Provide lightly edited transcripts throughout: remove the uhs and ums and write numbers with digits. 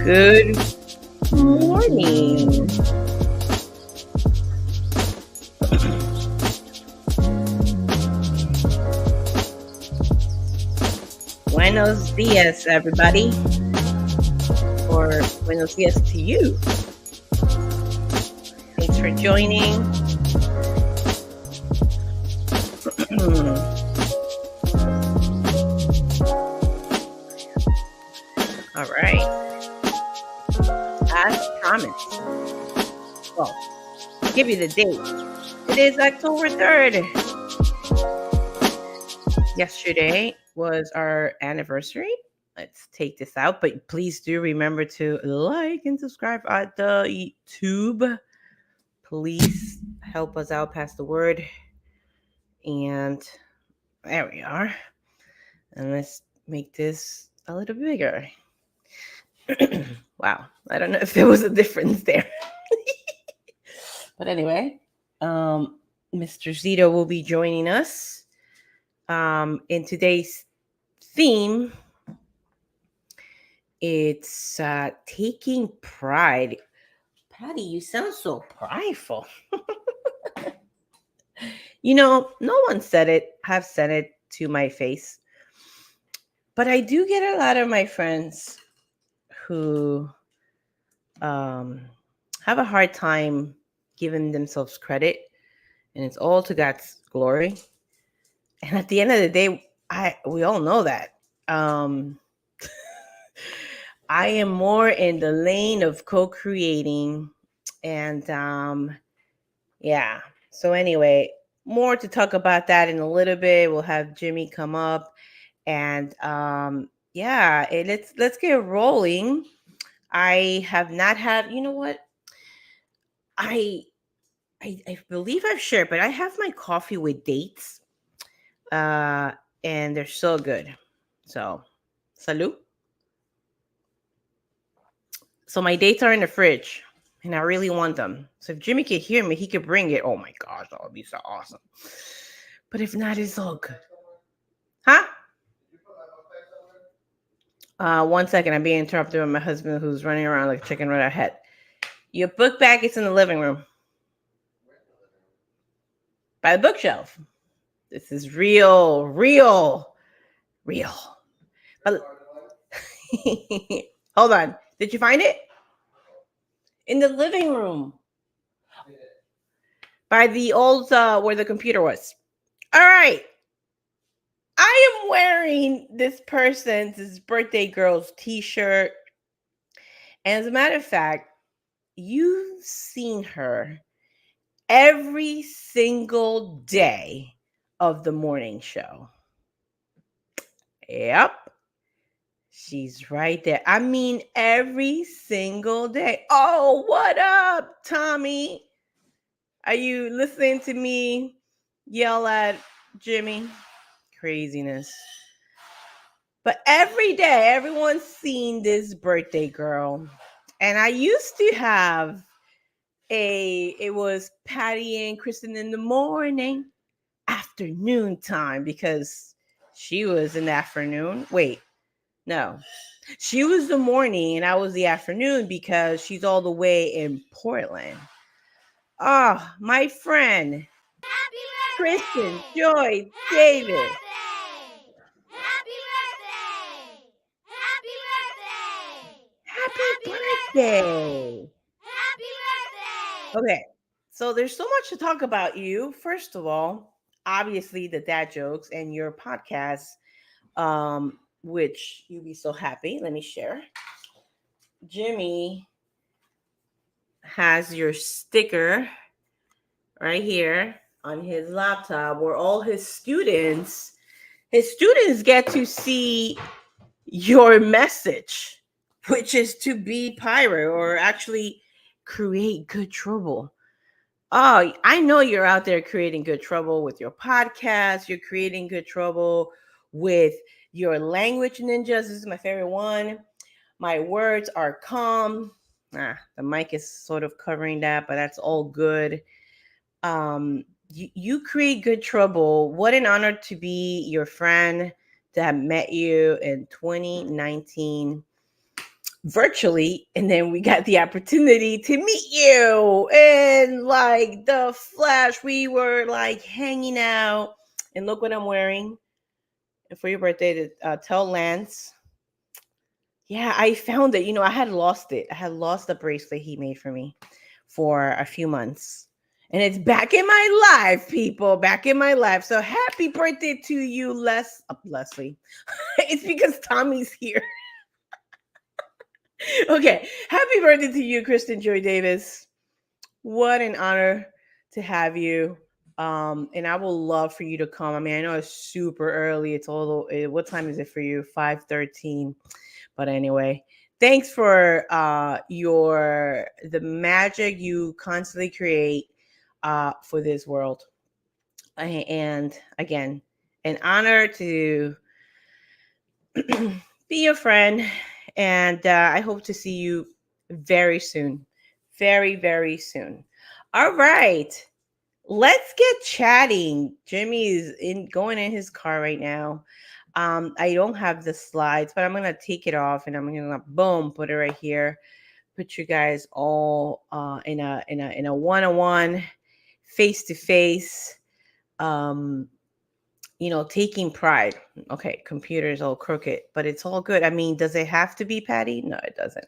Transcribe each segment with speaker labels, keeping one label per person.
Speaker 1: Good morning. Buenos dias, everybody. Or buenos dias to you. Thanks for joining. All right. As promised. Well, I'll give you the date. It is October 3rd. Yesterday was our anniversary. Let's take this out, but please do remember to like and subscribe at the YouTube. Please help us out, pass the word. And there we are. And let's make this a little bigger. Wow. I don't know if there was a difference there. But anyway, Mr. Zito will be joining us. In today's theme, it's taking pride. Patty, you sound so prideful. No one said it, have said it to my face. But I do get a lot of my friends who have a hard time giving themselves credit, and it's all to God's glory. And at the end of the day, we all know that. I am more in the lane of co-creating, and yeah. So anyway, more to talk about that in a little bit. We'll have Jimmy come up, and yeah, let's get rolling. I have not had. You know what? I believe I've shared, but I have my coffee with dates, and they're so good. So, salud. So my dates are in the fridge, and I really want them. So if Jimmy could hear me, he could bring it. Oh my gosh, that would be so awesome. But if not, it's all good. Huh? 1 second. I'm being interrupted by my husband, who's running around like a chicken right ahead. Your book bag is in the living room. By the bookshelf. This is real. But hold on. Did you find it? In the living room. By the old, where the computer was. All right. I am wearing this birthday girl's t-shirt. And as a matter of fact, you've seen her every single day of the morning show. Yep. She's right there. I mean, every single day. Oh, what up, Tommy? Are you listening to me yell at Jimmy? Craziness. But every day, everyone's seen this birthday girl. And I used to have it was Patty and Kristen in the morning, afternoon time, because she was in the afternoon. Wait, no. She was the morning and I was the afternoon because she's all the way in Portland. Oh, my friend. Kristen, Joy, David. Happy birthday. Okay, so there's so much to talk about you. First of all, obviously the dad jokes and your podcast, which you'll be so happy. Let me share. Jimmy has your sticker right here on his laptop where all his students get to see your message, which is to be pirate, or actually create good trouble. Oh, I know you're out there creating good trouble with your podcast. You're creating good trouble with your language ninjas. This is my favorite one. My words are calm. The mic is sort of covering that, but that's all good. You create good trouble. What an honor to be your friend, to have met you in 2019. virtually, and then we got the opportunity to meet you in like the flesh. We were like hanging out, and look what I'm wearing. And for your birthday, to tell Lance, yeah, I found it. I had lost it. I had lost the bracelet he made for me for a few months. And it's back in my life, people. Back in my life. So happy birthday to you, Leslie. It's because Tommy's here. Okay. Happy birthday to you, Kristen Joy Davis. What an honor to have you. And I will love for you to come. I mean, I know it's super early. It's all what time is it for you? 5:13. But anyway, thanks for the magic you constantly create for this world. And again, an honor to be your friend. And I hope to see you very soon. Very, very soon. All right. Let's get chatting. Jimmy is going in his car right now. I don't have the slides, but I'm gonna take it off and I'm gonna boom put it right here. Put you guys all in a one-on-one, face to face. Um, taking pride. Okay, computer is all crooked, but it's all good. I mean, does it have to be Patty? No, it doesn't.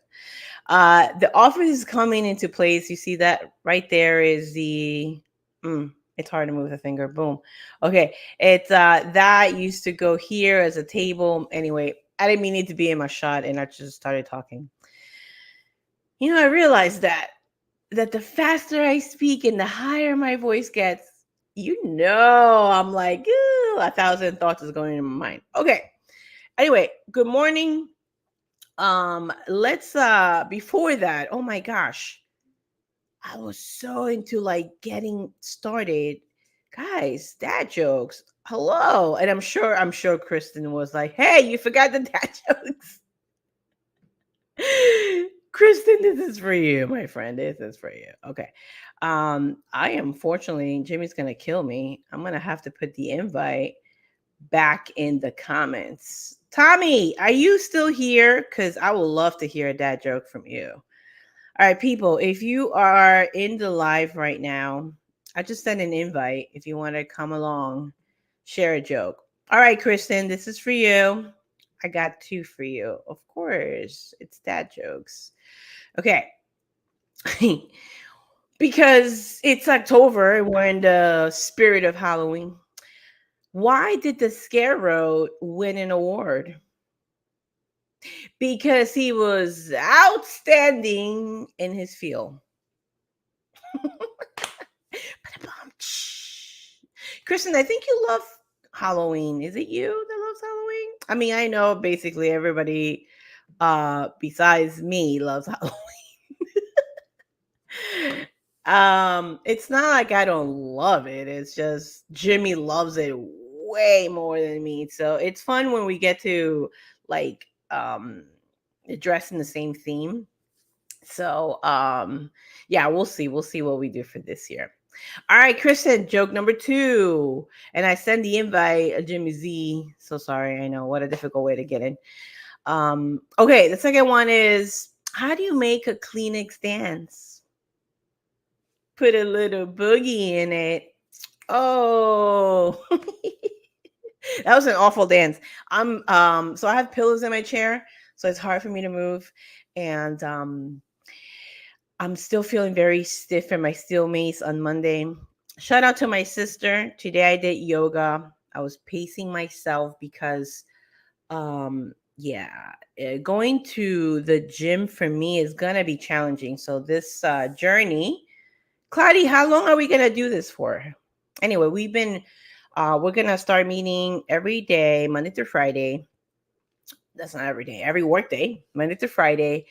Speaker 1: The office is coming into place. You see that right there is the. It's hard to move the finger. Boom. Okay, it's that used to go here as a table. Anyway, I didn't mean it to be in my shot, and I just started talking. I realized that the faster I speak and the higher my voice gets, I'm like, "Ooh," 1,000 thoughts is going in my mind. Okay. Anyway, good morning. Let's before that, oh my gosh, I was so into like getting started. Guys, dad jokes. Hello. And I'm sure Kristen was like, hey, you forgot the dad jokes. Kristen, this is for you, my friend. This is for you. Okay. I am fortunately, Jimmy's gonna kill me. I'm gonna have to put the invite back in the comments. Tommy, are you still here? Because I would love to hear a dad joke from you. All right, people, if you are in the live right now, I just sent an invite if you want to come along, share a joke. All right, Kristen, this is for you. I got two for you. Of course, it's dad jokes. Okay. Because it's October and we're in the spirit of Halloween. Why did the Scarecrow win an award? Because he was outstanding in his field. Kristen, I think you love Halloween. Is it you that loves Halloween? I mean, I know basically everybody besides me loves Halloween. It's not like I don't love it. It's just Jimmy loves it way more than me. So it's fun when we get to like dress in the same theme. So yeah, we'll see. We'll see what we do for this year. All right, Kristen, joke number 2. And I send the invite, Jimmy Z. So sorry, I know what a difficult way to get in. Okay, the second one is, how do you make a Kleenex dance? Put a little boogie in it. Oh. That was an awful dance. So I have pillows in my chair, so it's hard for me to move. And I'm still feeling very stiff in my steel mace on Monday. Shout out to my sister. Today I did yoga. I was pacing myself because yeah, going to the gym for me is gonna be challenging. So this journey, Cloudy, how long are we gonna do this for? Anyway, we're gonna start meeting every day, Monday through Friday. That's not every day, every work day, Monday through Friday,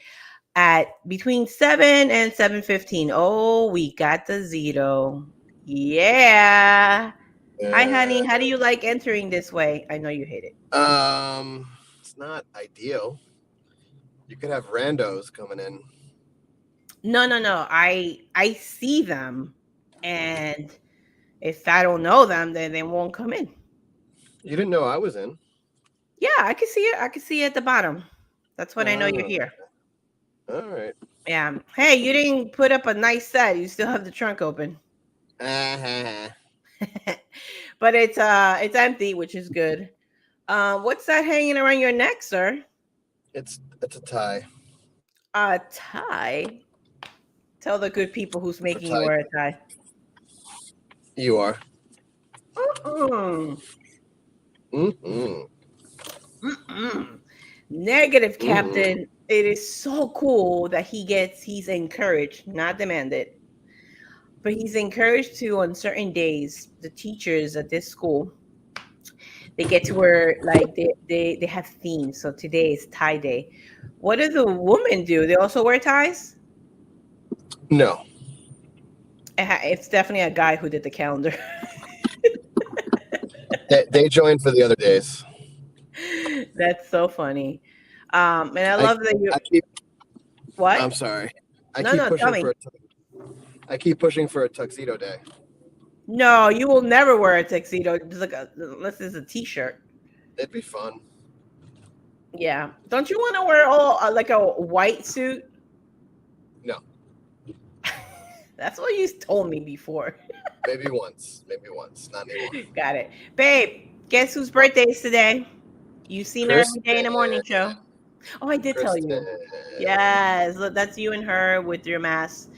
Speaker 1: at between 7 and 7:15. Oh, we got the Zito. Yeah. Hi, honey. How do you like entering this way? I know you hate it.
Speaker 2: It's not ideal. You could have randos coming in.
Speaker 1: No, no, no. I see them, and if I don't know them, then they won't come in.
Speaker 2: You didn't know I was in.
Speaker 1: Yeah, I can see it. I can see it at the bottom. That's when I know you're
Speaker 2: Oh,
Speaker 1: here.
Speaker 2: All right.
Speaker 1: Yeah. Hey, you didn't put up a nice set. You still have the trunk open.
Speaker 2: Uh-huh.
Speaker 1: But it's empty, which is good. What's that hanging around your neck, sir?
Speaker 2: It's a tie.
Speaker 1: A tie. Tell the good people who's
Speaker 2: It's a
Speaker 1: making you
Speaker 2: tie.
Speaker 1: wear a tie.
Speaker 2: You are.
Speaker 1: Mm-mm.
Speaker 2: Mm-mm.
Speaker 1: Mm-mm. Negative,
Speaker 2: Mm-mm.
Speaker 1: Captain. It is so cool that he's encouraged, not demanded, but he's encouraged to on certain days. The teachers at this school, they get to wear like they have themes. So today is tie day. What do the women do? They also wear ties?
Speaker 2: No,
Speaker 1: It's definitely a guy who did the calendar.
Speaker 2: they joined for the other days.
Speaker 1: That's so funny. And I
Speaker 2: I
Speaker 1: love that you
Speaker 2: I keep.
Speaker 1: what?
Speaker 2: I'm sorry. I
Speaker 1: No,
Speaker 2: keep
Speaker 1: no, tell
Speaker 2: pushing
Speaker 1: me.
Speaker 2: for. I keep pushing for a tuxedo day.
Speaker 1: No, you will never wear a tuxedo. Just like unless it's a t-shirt.
Speaker 2: It'd be fun.
Speaker 1: Yeah. Don't you want to wear all like a white suit?
Speaker 2: No,
Speaker 1: That's what you told me before.
Speaker 2: maybe once. Maybe once. Not anymore.
Speaker 1: Got it. Babe, guess whose
Speaker 2: What?
Speaker 1: birthday is today? You seen her every day in
Speaker 2: Kristen.
Speaker 1: the morning show. Oh, I did tell
Speaker 2: Kristen.
Speaker 1: you. Yes, look, that's you and her with your mask.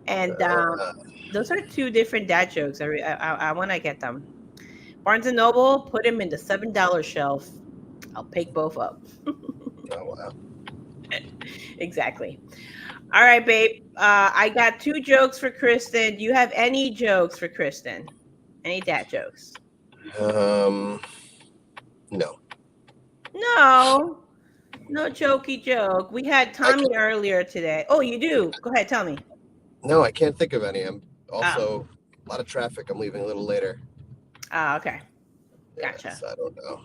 Speaker 1: And
Speaker 2: Uh,
Speaker 1: those are two different dad jokes. I want to get them. Barnes and Noble, put them in the $7 shelf. I'll pick both up.
Speaker 2: oh wow.
Speaker 1: Exactly. All right, babe. I got two jokes for Kristen. Do you have any jokes for Kristen? Any dad jokes?
Speaker 2: Um. No.
Speaker 1: No, no jokey joke. We had
Speaker 2: I
Speaker 1: Tommy
Speaker 2: can't.
Speaker 1: earlier today. Oh, you do? Go ahead, tell me.
Speaker 2: No, I can't think of any. I'm
Speaker 1: Oh,
Speaker 2: also a lot of traffic. I'm leaving a little later.
Speaker 1: okay.
Speaker 2: Yeah,
Speaker 1: Gotcha.
Speaker 2: so I don't know.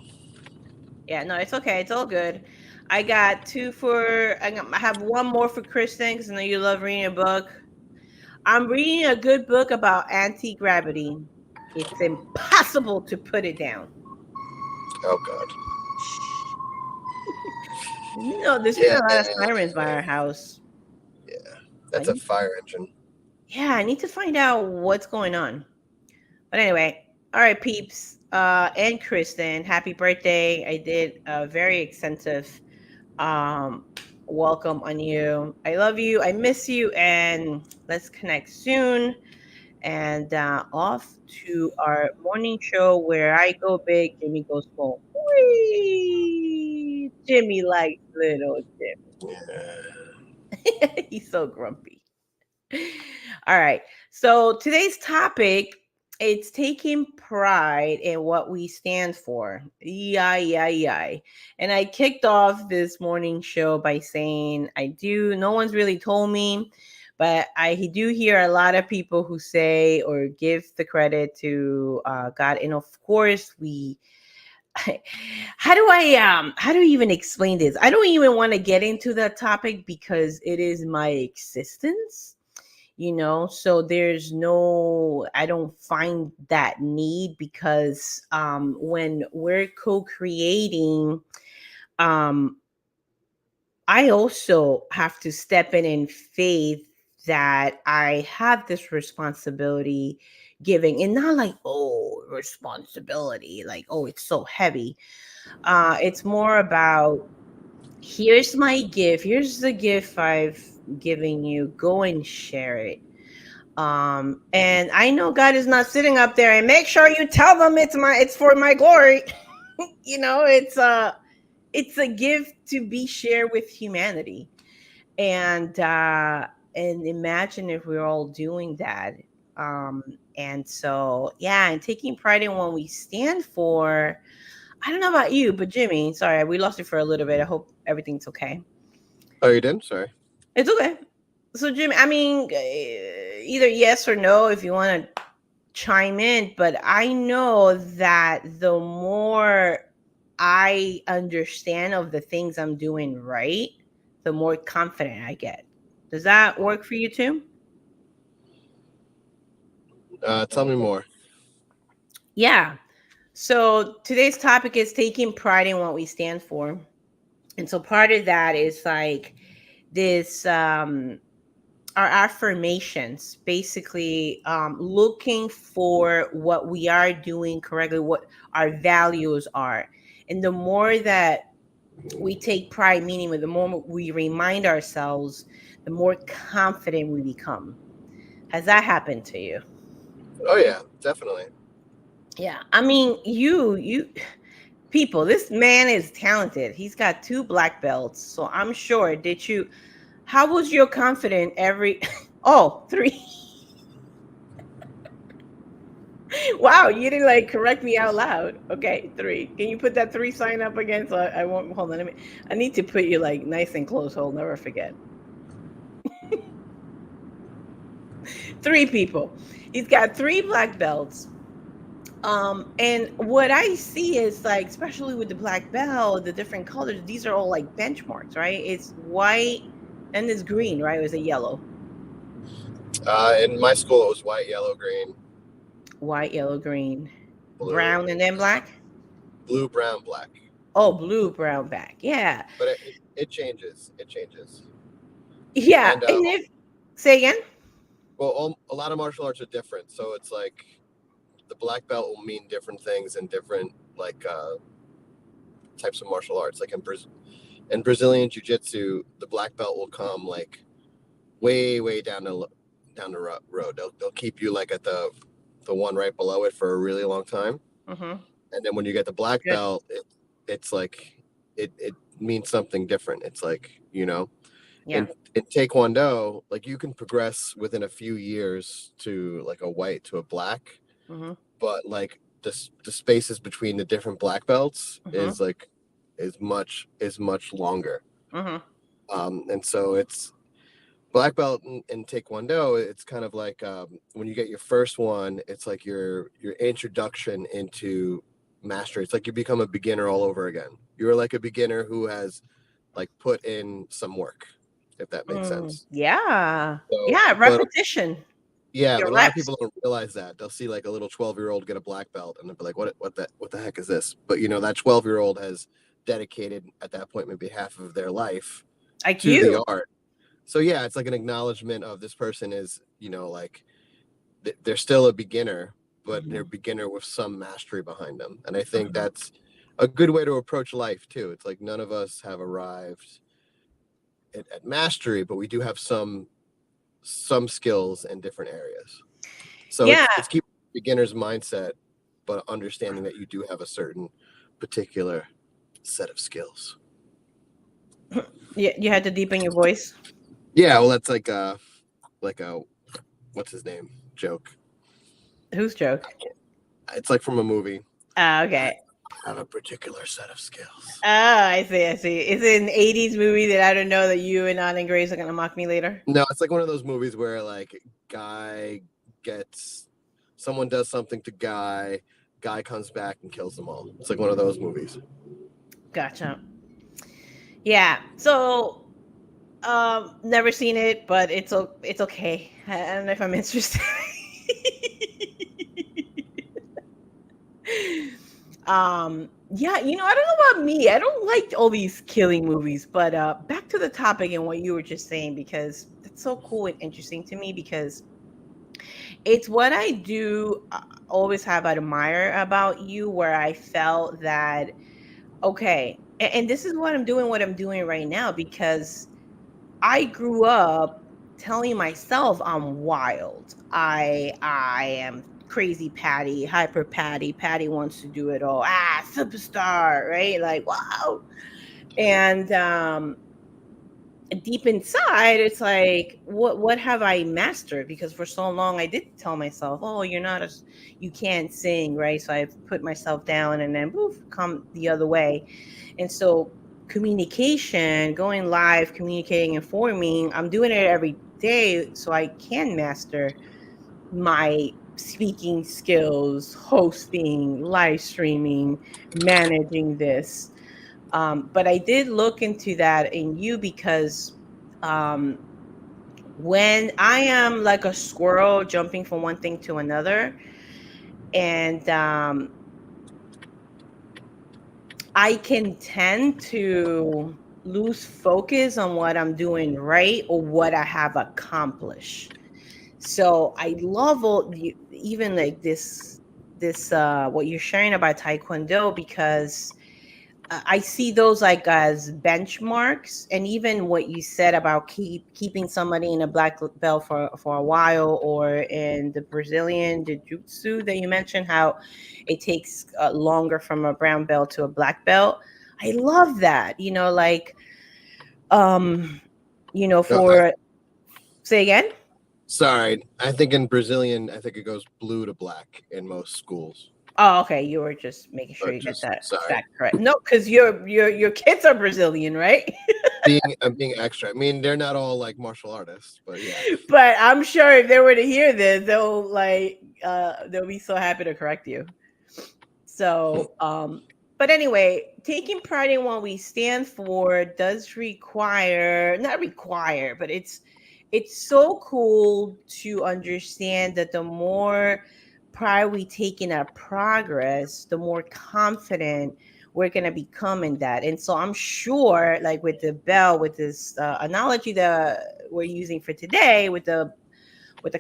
Speaker 1: Yeah, no, it's okay. It's all good. I got two for, I have one more for Kristen because I know you love reading a book. I'm reading a good book about anti gravity. It's impossible to put it down.
Speaker 2: Oh God.
Speaker 1: Shh. You know, there's been
Speaker 2: Yeah.
Speaker 1: a lot of sirens by our house.
Speaker 2: Yeah.
Speaker 1: I
Speaker 2: That's a
Speaker 1: need,
Speaker 2: fire engine.
Speaker 1: yeah, I need to find out what's going on. But anyway, all right, peeps, and Kristen, happy birthday! I did a very extensive um welcome on you. I love you. I miss you, and let's connect soon. And off to our morning show where I go big, Jimmy goes small. Whee! Jimmy likes little
Speaker 2: Yeah.
Speaker 1: Jimmy. He's so grumpy. All right. So today's topic, it's taking pride in what we stand for. Yay, yay, yay. And I kicked off this morning show by saying I do, no one's really told me, but I do hear a lot of people who say or give the credit to God. And of course, we how do I even explain this? I don't even want to get into that topic because it is my existence, so there's no, I don't find that need because when we're co-creating, um I also have to step in faith that I have this responsibility giving, and not like, oh, responsibility, like, oh, it's so heavy. It's more about, here's my gift, here's the gift I've given you, go and share it. And I know God is not sitting up there and make sure you tell them it's for my glory. It's a gift to be shared with humanity. And imagine if we're all doing that. And so, yeah, and taking pride in what we stand for. I don't know about you, but Jimmy, sorry, we lost you for a little bit. I hope everything's okay.
Speaker 2: Oh, you did? Sorry.
Speaker 1: It's okay. So, Jimmy, I mean, either yes or no if you want to chime in, but I know that the more I understand of the things I'm doing right, the more confident I get. Does that work for you too?
Speaker 2: Tell me more.
Speaker 1: Yeah. So today's topic is taking pride in what we stand for. And so part of that is like this our affirmations, basically looking for what we are doing correctly, what our values are. And the more that we take pride, meaning the more we remind ourselves, the more confident we become. Has that happened to you?
Speaker 2: Oh yeah, definitely.
Speaker 1: Yeah, I mean, you people, this man is talented. He's got 2 black belts, so I'm sure. Did you? How was your confident every? Oh, 3. Wow, you didn't like correct me out loud. Okay, 3. Can you put that 3 sign up again? So I won't. Hold on. I need to put you like nice and close. So I'll never forget. 3 people. He's got 3 black belts. And what I see is like, especially with the black belt, the different colors, these are all like benchmarks, right? It's white and it's green, right? Or is it yellow?
Speaker 2: In my school, it was white, yellow, green,
Speaker 1: White, yellow, green,
Speaker 2: blue,
Speaker 1: brown, and then black.
Speaker 2: blue, brown, black.
Speaker 1: Oh, blue, brown, black. Yeah.
Speaker 2: But it changes. It changes.
Speaker 1: Yeah.
Speaker 2: And
Speaker 1: And if, say again?
Speaker 2: well, a lot of martial arts are different. So it's like the black belt will mean different things in different like types of martial arts. Like in Brazilian jiu-jitsu, the black belt will come like way down the road. They'll keep you like at the one right below it for a really long time.
Speaker 1: Mm-hmm.
Speaker 2: And then when you get the black
Speaker 1: Good.
Speaker 2: belt, it's like it means something different. It's like,
Speaker 1: Yeah.
Speaker 2: in Taekwondo, like you can progress within a few years to like a white to a black,
Speaker 1: Mm-hmm.
Speaker 2: but like the spaces between the different black belts
Speaker 1: Mm-hmm.
Speaker 2: is much longer.
Speaker 1: Mm-hmm.
Speaker 2: And so it's black belt in Taekwondo. It's kind of like when you get your first one, it's like your introduction into mastery. It's like you become a beginner all over again. You're like a beginner who has like put in some work, if that makes sense.
Speaker 1: Yeah.
Speaker 2: So,
Speaker 1: Yeah.
Speaker 2: but
Speaker 1: Repetition.
Speaker 2: yeah,
Speaker 1: Your
Speaker 2: but a lot of
Speaker 1: reps.
Speaker 2: people don't realize that. They'll see like a little 12-year-old get a black belt and they'll be like, what the heck is this? But that 12-year-old has dedicated at that point maybe half of their life
Speaker 1: Like
Speaker 2: to the
Speaker 1: you.
Speaker 2: art. So yeah, it's like an acknowledgement of this person is, like they're still a beginner, but they're a
Speaker 1: Mhm.
Speaker 2: beginner with some mastery behind them. And I think that's a good way to approach life too. It's like none of us have arrived at mastery, but we do have some skills in different areas. So
Speaker 1: Yeah.
Speaker 2: it's keep beginner's mindset, but understanding that you do have a certain particular set of skills.
Speaker 1: You had to deepen your voice.
Speaker 2: Yeah, well, that's like a what's his name joke.
Speaker 1: Whose joke?
Speaker 2: It's like from a movie. I
Speaker 1: Okay.
Speaker 2: have a particular set of skills.
Speaker 1: Oh, I see. I see. Is it an '80s movie that I don't know that you and Anna and Grace are gonna mock me later?
Speaker 2: No, it's like one of those movies where like guy gets someone does something to guy comes back and kills them all. It's like one of those movies.
Speaker 1: Gotcha. Yeah. So, never seen it, but it's okay. I don't know if I'm interested. Yeah, I don't know about me. I don't like all these killing movies, but back to the topic and what you were just saying, because that's so cool and interesting to me, because it's what I do always have admire about you, where I felt that okay, and this is what I'm doing right now, because I grew up telling myself I'm wild. I am crazy Patty, hyper Patty. Patty wants to do it all. Superstar, right? Like, wow. And deep inside, it's like, what have I mastered? Because for so long I did tell myself, oh, you can't sing, right? So I put myself down and then poof, come the other way. And so communication, going live, communicating, informing, I'm doing it every day so I can master my speaking skills, hosting, live streaming, managing this. But I did look into that in you, because um, when I am like a squirrel jumping from one thing to another, and I can tend to lose focus on what I'm doing right or what I have accomplished. So I love even like this what you're sharing about Taekwondo, because I see those like as benchmarks, and even what you said about keeping somebody in a black belt for a while, or in the Brazilian jiu-jitsu that you mentioned, how it takes longer from a brown belt to a black belt. I love that. Like um,
Speaker 2: No, I
Speaker 1: for say again.
Speaker 2: sorry. I think in Brazilian, I think it goes blue to black in most schools.
Speaker 1: Oh, okay. You were just making sure
Speaker 2: But
Speaker 1: you get
Speaker 2: just
Speaker 1: that
Speaker 2: sorry,
Speaker 1: correct. No, because your kids are Brazilian, right?
Speaker 2: I'm being extra. I mean, they're not all like martial artists, but yeah.
Speaker 1: But I'm sure if they were to hear this, they'll be so happy to correct you.
Speaker 2: Hmm.
Speaker 1: So, but anyway, taking pride in what we stand for does require, not require, but it's so cool to understand that the more pride we take in our progress, the more confident we're going to become in that. And so I'm sure, like with the bell, with this analogy that we're using for today, with the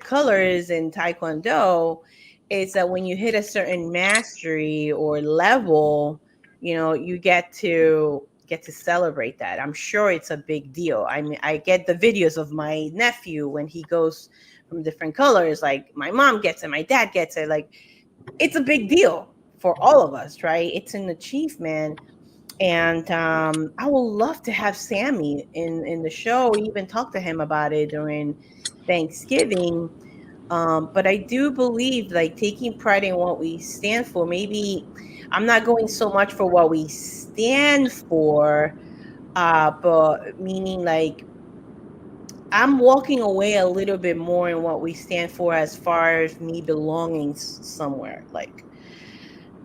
Speaker 1: colors in Taekwondo, is that when you hit a certain mastery or level, you get to celebrate that. I'm sure it's a big deal. I mean, I get the videos of my nephew when he goes from different colors. Like my mom gets it, my dad gets it. Like it's a big deal for all of us, right? It's an achievement. And I would love to have Sammy in the show, even talk to him about it during Thanksgiving. But I do believe, like, taking pride in what we stand for. Maybe I'm not going so much for what we stand for, but meaning like I'm walking away a little bit more in what we stand for, as far as me belonging somewhere. Like,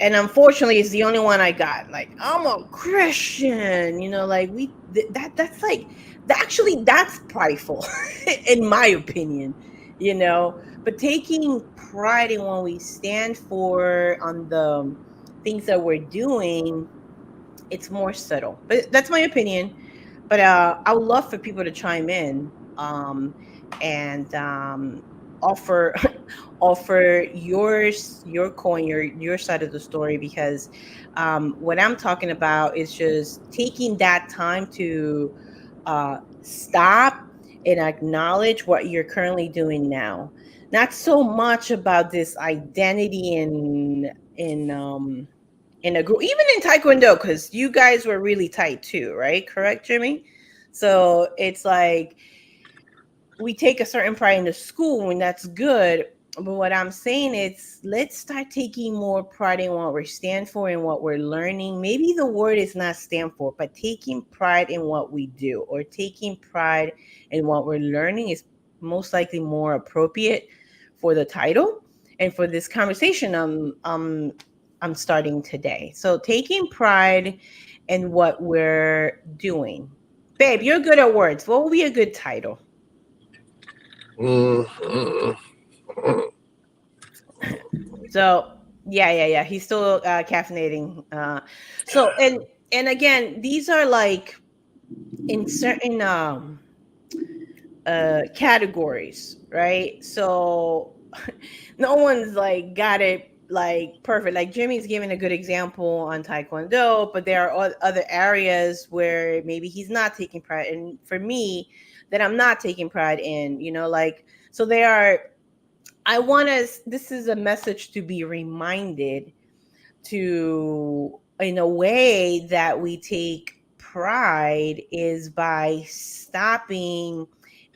Speaker 1: and unfortunately it's the only one I got. Like, I'm a Christian, like that's like actually that's prideful in my opinion, you know. But taking pride in what we stand for, on the things that we're doing, it's more subtle. But that's my opinion. But I would love for people to chime in, and offer offer your coin, your side of the story, because what I'm talking about is just taking that time to stop and acknowledge what you're currently doing now. Not so much about this identity in a group, even in Taekwondo, because you guys were really tight too, right? Correct, Jimmy? So it's like we take a certain pride in the school, and that's good. But what I'm saying is, let's start taking more pride in what we stand for and what we're learning. Maybe the word is not stand for, but taking pride in what we do, or taking pride in what we're learning, is most likely more appropriate for the title and for this conversation I'm starting today. So taking pride in what we're doing. Babe, you're good at words. What would be a good title?
Speaker 2: Mm, mm, mm.
Speaker 1: So yeah. He's still caffeinating. So and again, these are like in certain categories, right? So no one's like got it like perfect. Like Jimmy's giving a good example on Taekwondo, but there are other areas where maybe he's not taking pride. And for me, that I'm not taking pride in, like, so there are. I want us. This is a message to be reminded to, in a way that we take pride, is by stopping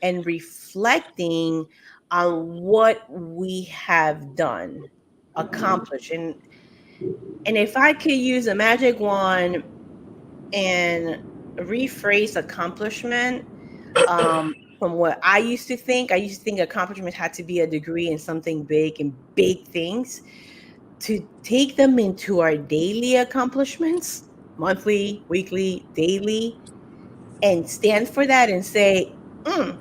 Speaker 1: and reflecting on what we have done, accomplished. And if I could use a magic wand and rephrase accomplishment, from what I used to think accomplishment had to be a degree in something big and big things. To take them into our daily accomplishments, monthly, weekly, daily, and stand for that and say, mm,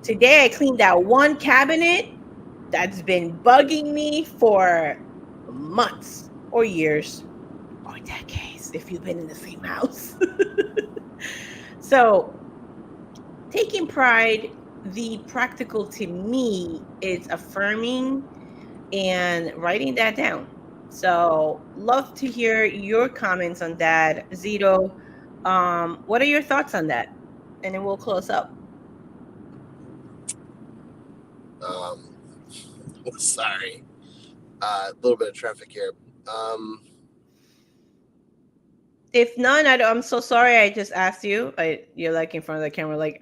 Speaker 1: today I cleaned out one cabinet that's been bugging me for months or years or decades if you've been in the same house. So, taking pride, the practical to me is affirming and writing that down. So, love to hear your comments on that, Zito. What are your thoughts on that? And then we'll close up.
Speaker 2: Um, sorry, a little bit of traffic here.
Speaker 1: If none, I'm so sorry. I just asked you. You're like in front of the camera, like,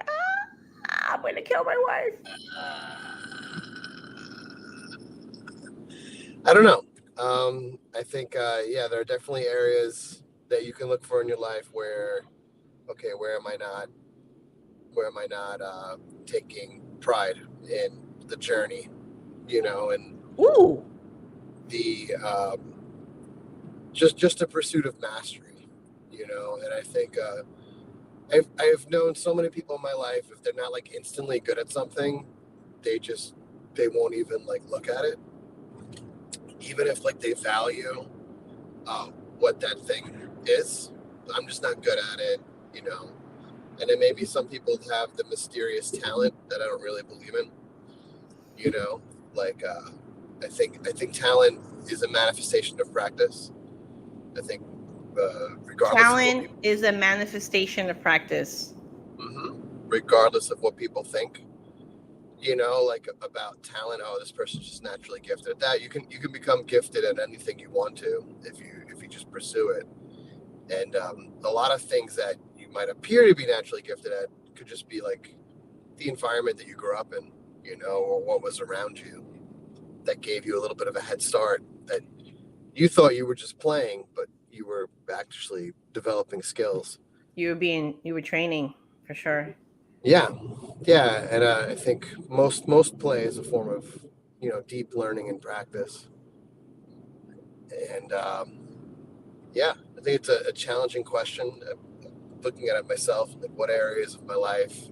Speaker 1: I'm gonna kill my wife.
Speaker 2: I don't know. I think, yeah, there are definitely areas that you can look for in your life where, okay, where am I not taking pride in the journey, and
Speaker 1: Ooh,
Speaker 2: the just a pursuit of mastery, and I think I've known so many people in my life, if they're not like instantly good at something, they won't even like look at it, even if like they value what that thing is. I'm just not good at it, you know. And then maybe some people have the mysterious talent that I don't really believe in, you know. Like I think talent is a manifestation of practice. I think regardless of what
Speaker 1: talent
Speaker 2: people,
Speaker 1: is a manifestation of practice.
Speaker 2: mhm, regardless of what people think, like about talent. Oh, this person's just naturally gifted at that. You can become gifted at anything you want to if you just pursue it. And a lot of things that you might appear to be naturally gifted at could just be like the environment that you grew up in, or what was around you that gave you a little bit of a head start, that you thought you were just playing, but you were actually developing skills.
Speaker 1: You were training for sure.
Speaker 2: Yeah, yeah, and I think most play is a form of deep learning and practice. And yeah, I think it's a challenging question. Looking at it myself, like what areas of my life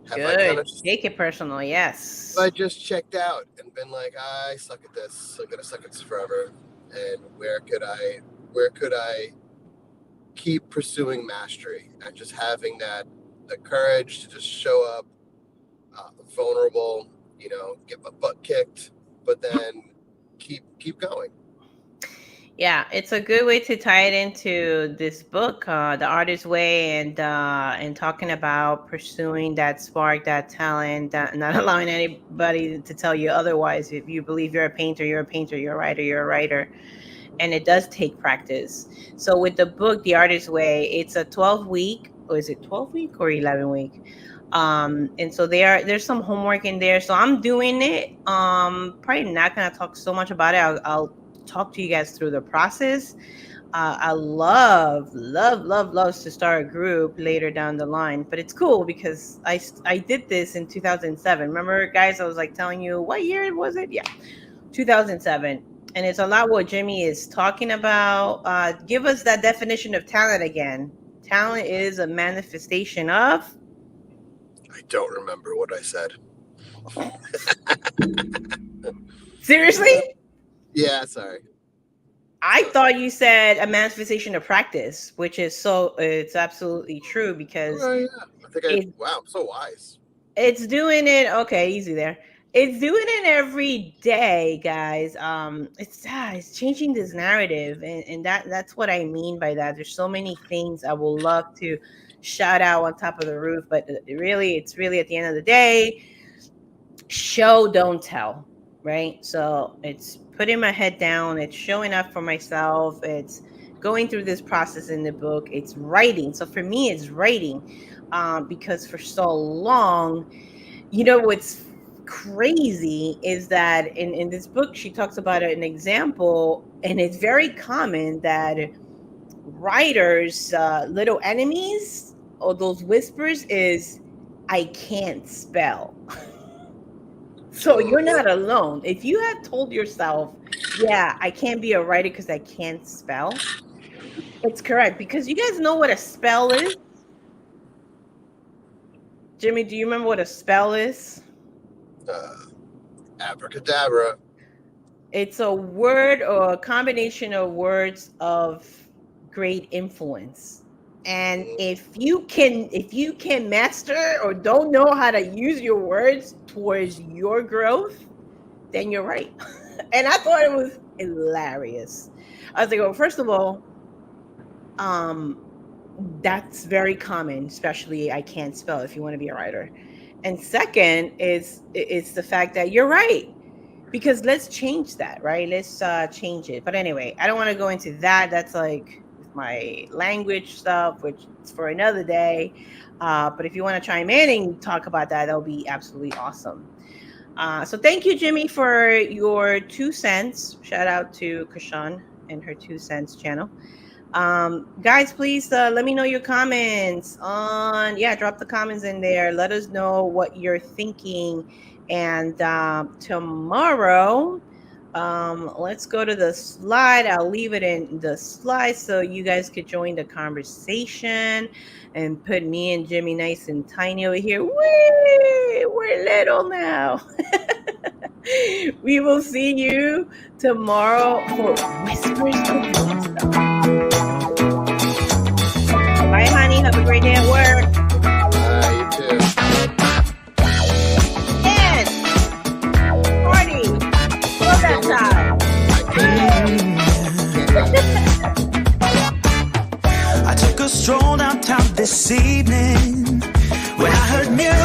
Speaker 2: have I kind
Speaker 1: Good.
Speaker 2: of just
Speaker 1: Take it personal.
Speaker 2: I
Speaker 1: Yes.
Speaker 2: just checked out and been like, I suck at this. I'm gonna suck at this forever. And where could I keep pursuing mastery and just having the courage to just show up, vulnerable, get my butt kicked, but then keep going.
Speaker 1: Yeah, it's a good way to tie it into this book, The Artist's Way, and talking about pursuing that spark, that talent, that not allowing anybody to tell you otherwise. If you believe you're a painter, you're a painter. You're a writer, you're a writer. And it does take practice. So with the book, The Artist's Way, it's a 12-week, or is it 12-week or 11-week? And so there's some homework in there. So I'm doing it. Probably not gonna talk so much about it. I'll talk to you guys through the process. I loves to start a group later down the line, but it's cool because I did this in 2007. Remember, guys, I was like telling you what year was it? Yeah, 2007. And it's a lot what Jimmy is talking about. Give us that definition of talent again. Talent is a manifestation of.
Speaker 2: I don't remember what I said.
Speaker 1: Seriously?
Speaker 2: Yeah, sorry.
Speaker 1: I
Speaker 2: So
Speaker 1: thought you said a manifestation of practice, which is so it's absolutely true because
Speaker 2: oh, yeah. I think
Speaker 1: it
Speaker 2: wow, I'm so wise.
Speaker 1: it's doing it. Okay, easy there. It's doing it every day, guys. It's changing this narrative, and that's what I mean by that. There's so many things I will love to shout out on top of the roof, but it's really at the end of the day, show don't tell, right? So it's putting my head down, it's showing up for myself, it's going through this process in the book, it's writing. So for me it's writing, because for so long, what's crazy is that in this book she talks about an example, and it's very common that writers little enemies or those whispers is I can't spell. So you're
Speaker 2: Mhm.
Speaker 1: not alone. If you have told yourself, yeah, I can't be a writer because I can't spell, it's correct. Because you guys know what a spell is. Jimmy, do you remember what a spell is?
Speaker 2: Uh, Abracadabra.
Speaker 1: It's a word or a combination of words of great influence. And if you can master or don't know how to use your words towards your growth, then you're right. And I thought it was hilarious. I was like, well, first of all, um, that's very common, especially I can't spell if you want to be a writer. And second is it's the fact that you're right. Because let's change that, right? Let's change it. But anyway, I don't want to go into that. That's like with my language stuff, which is for another day. But if you want to chime in and talk about that, that'll be absolutely awesome. So thank you, Jimmy, for your 2 cents. Shout out to Kashan and her 2 cents channel. Guys, please let me know your comments on, drop the comments in there. Let us know what you're thinking. And tomorrow, let's go to the slide. I'll leave it in the slide so you guys could join the conversation and put me and Jimmy nice and tiny over here. Whee! We're little now. We will see you tomorrow for Whispers of Wisdom. Bye, honey. Have a great day at work.